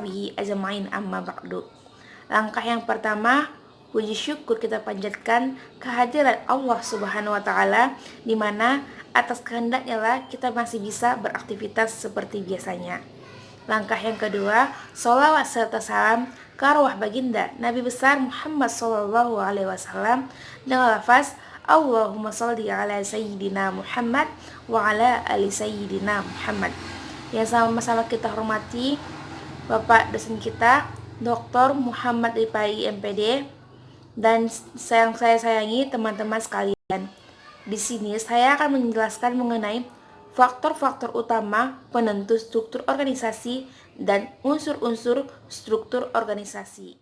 washabihi ajmain amma ba'du. Langkah yang pertama, puji syukur kita panjatkan kehadiran Allah Subhanahu wa taala, di mana atas kehendaknya lah kita masih bisa beraktivitas seperti biasanya. Langkah yang kedua, sholawat serta salam ke arwah baginda Nabi besar Muhammad sallallahu alaihi wasallam dengan lafaz Allahumma sholli ala sayyidina Muhammad wa ala ali sayyidina Muhammad. Yang sama-sama kita hormati Bapak dosen kita Dr. Muhammad Ripai MPD, dan yang saya sayangi teman-teman sekalian. Di sini saya akan menjelaskan mengenai faktor-faktor utama penentu struktur organisasi dan unsur-unsur struktur organisasi.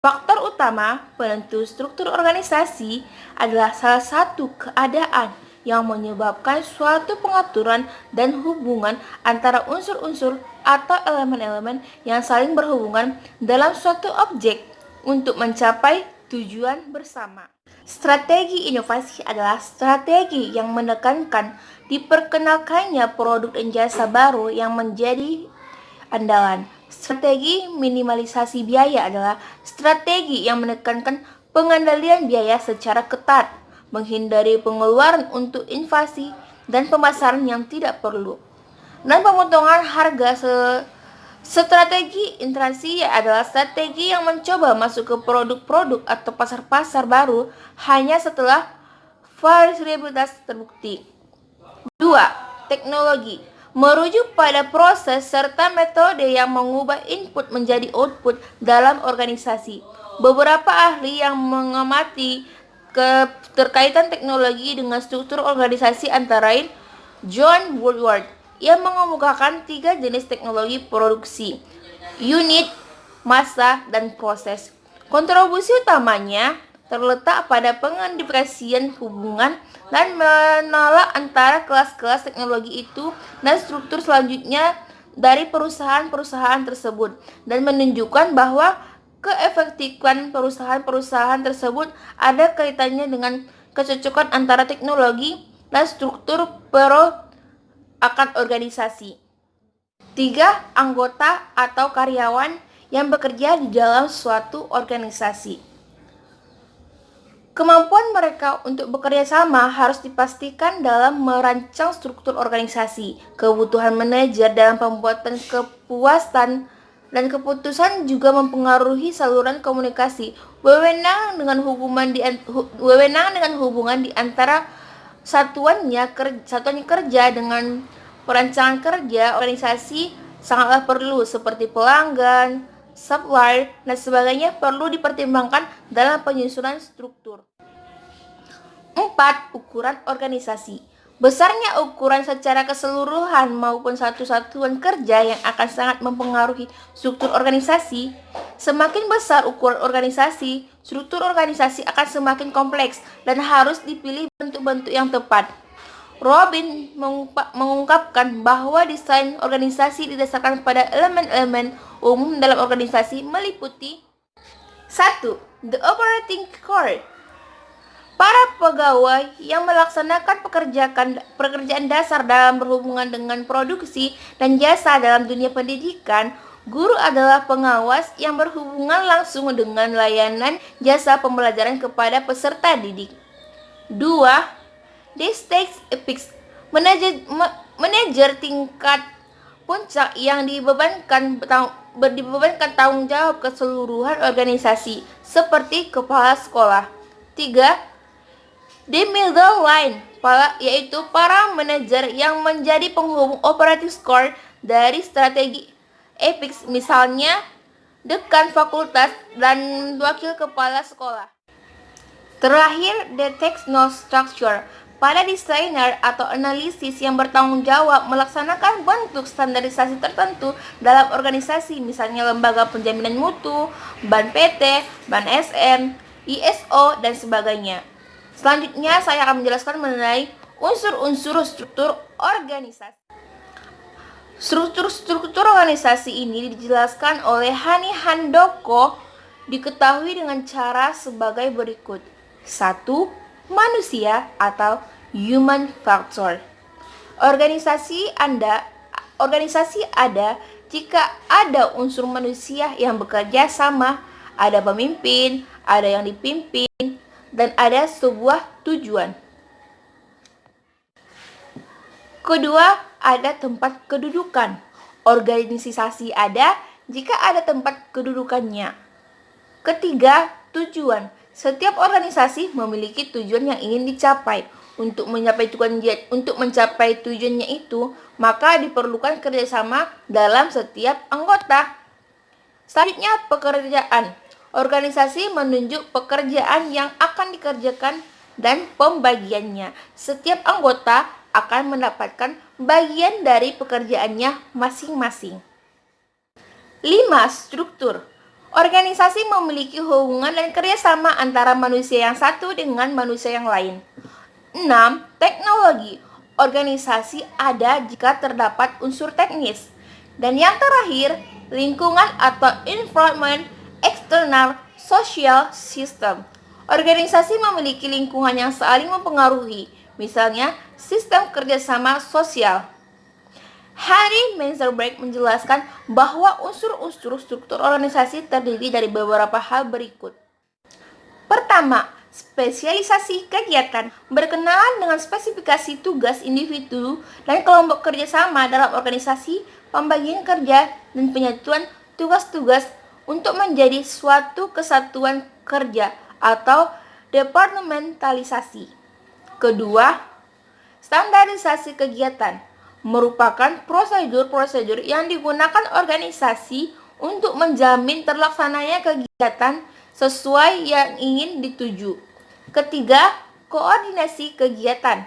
Faktor utama penentu struktur organisasi adalah salah satu keadaan yang menyebabkan suatu pengaturan dan hubungan antara unsur-unsur atau elemen-elemen yang saling berhubungan dalam suatu objek untuk mencapai tujuan bersama. Strategi inovasi adalah strategi yang menekankan diperkenalkannya produk dan jasa baru yang menjadi andalan. Strategi minimalisasi biaya adalah strategi yang menekankan pengendalian biaya secara ketat, menghindari pengeluaran untuk invasi dan pemasaran yang tidak perlu. Dan pemotongan harga strategi interaksi adalah strategi yang mencoba masuk ke produk-produk atau pasar-pasar baru hanya setelah variabilitas terbukti. 2. Teknologi merujuk pada proses serta metode yang mengubah input menjadi output dalam organisasi. Beberapa ahli yang mengamati keterkaitan teknologi dengan struktur organisasi antara lain John Woodward yang mengemukakan 3 jenis teknologi produksi: unit, massa, dan proses. Kontribusi utamanya terletak pada pengidentifikasian hubungan dan menolak antara kelas-kelas teknologi itu dan struktur selanjutnya dari perusahaan-perusahaan tersebut, dan menunjukkan bahwa keefektifan perusahaan-perusahaan tersebut ada kaitannya dengan kecocokan antara teknologi dan struktur akan organisasi. 3. Anggota atau karyawan yang bekerja di dalam suatu organisasi. Kemampuan mereka untuk bekerja sama harus dipastikan dalam merancang struktur organisasi. Kebutuhan manajer dalam pembuatan kepuasan dan keputusan juga mempengaruhi saluran komunikasi. Wewenang dengan hubungan di antara satuannya kerja dengan perancangan kerja organisasi sangatlah perlu, seperti pelanggan, supplier, dan sebagainya perlu dipertimbangkan dalam penyusunan struktur. 4. Ukuran organisasi. Besarnya ukuran secara keseluruhan maupun satu satuan kerja yang akan sangat mempengaruhi struktur organisasi. Semakin besar ukuran organisasi, struktur organisasi akan semakin kompleks dan harus dipilih bentuk-bentuk yang tepat. Robin mengungkapkan bahwa desain organisasi didasarkan pada elemen-elemen umum dalam organisasi meliputi 1. The operating core. Para pegawai yang melaksanakan pekerjaan dasar dalam berhubungan dengan produksi dan jasa dalam dunia pendidikan. Guru adalah pengawas yang berhubungan langsung dengan layanan jasa pembelajaran kepada peserta didik. 2. Stakes Epics. Manajer tingkat puncak yang dibebankan tanggung jawab keseluruhan organisasi, seperti kepala sekolah. 3. The middle line, yaitu para manajer yang menjadi penghubung operating core dari strategi EPICS, misalnya dekan fakultas dan wakil kepala sekolah. Terakhir, the textile structure. Pada desainer atau analisis yang bertanggung jawab melaksanakan bentuk standarisasi tertentu dalam organisasi, misalnya lembaga penjaminan mutu, BAN PT, BAN SM, ISO, dan sebagainya. Selanjutnya, saya akan menjelaskan mengenai unsur-unsur struktur organisasi. Struktur organisasi ini dijelaskan oleh Hani Handoko, diketahui dengan cara sebagai berikut. 1. Manusia atau human factor. Organisasi ada jika ada unsur manusia yang bekerja sama, ada pemimpin, ada yang dipimpin, dan ada sebuah tujuan. Kedua, ada tempat kedudukan. Organisasi ada jika ada tempat kedudukannya. Ketiga, tujuan. Setiap organisasi memiliki tujuan yang ingin dicapai. Untuk mencapai tujuannya itu, maka diperlukan kerjasama dalam setiap anggota. Selanjutnya, pekerjaan. Organisasi menunjuk pekerjaan yang akan dikerjakan dan pembagiannya. Setiap anggota akan mendapatkan bagian dari pekerjaannya masing-masing. 5. Struktur. Organisasi memiliki hubungan dan kerjasama antara manusia yang satu dengan manusia yang lain. 6. Teknologi. Organisasi ada jika terdapat unsur teknis. Dan yang terakhir, lingkungan atau environment, external, social system. Organisasi memiliki lingkungan yang saling mempengaruhi, misalnya sistem kerjasama sosial. Harry Manzarek menjelaskan bahwa unsur-unsur struktur organisasi terdiri dari beberapa hal berikut. Pertama, spesialisasi kegiatan. Berkenaan dengan spesifikasi tugas individu dan kelompok kerjasama dalam organisasi, pembagian kerja, dan penyatuan tugas-tugas untuk menjadi suatu kesatuan kerja atau departementalisasi. Kedua, standarisasi kegiatan merupakan prosedur-prosedur yang digunakan organisasi untuk menjamin terlaksananya kegiatan sesuai yang ingin dituju. Ketiga, koordinasi kegiatan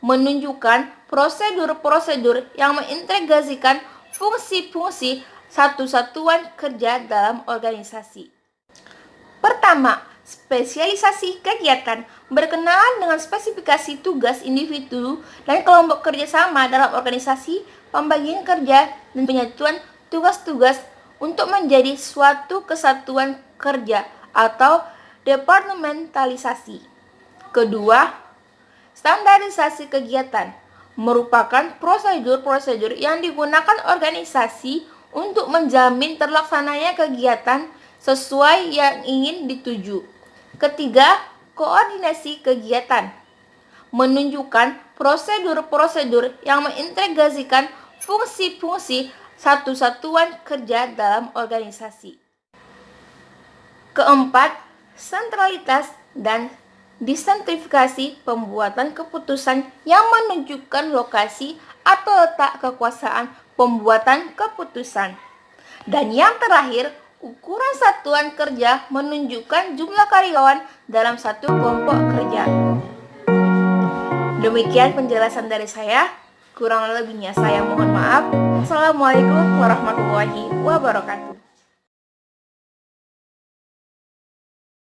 menunjukkan prosedur-prosedur yang mengintegrasikan fungsi-fungsi satu satuan kerja dalam organisasi. Pertama, spesialisasi kegiatan berkenaan dengan spesifikasi tugas individu dan kelompok kerjasama dalam organisasi, pembagian kerja, dan penyatuan tugas-tugas untuk menjadi suatu kesatuan kerja atau departementalisasi. Kedua, standarisasi kegiatan merupakan prosedur-prosedur yang digunakan organisasi untuk menjamin terlaksananya kegiatan sesuai yang ingin dituju. Ketiga, koordinasi kegiatan menunjukkan prosedur-prosedur yang mengintegrasikan fungsi-fungsi satu satuan kerja dalam organisasi. Keempat, sentralitas dan desentralisasi pembuatan keputusan yang menunjukkan lokasi atau letak kekuasaan pembuatan keputusan. Dan yang terakhir, ukuran satuan kerja menunjukkan jumlah karyawan dalam satu kelompok kerja. Demikian penjelasan dari saya. Kurang lebihnya saya mohon maaf. Assalamualaikum warahmatullahi wabarakatuh.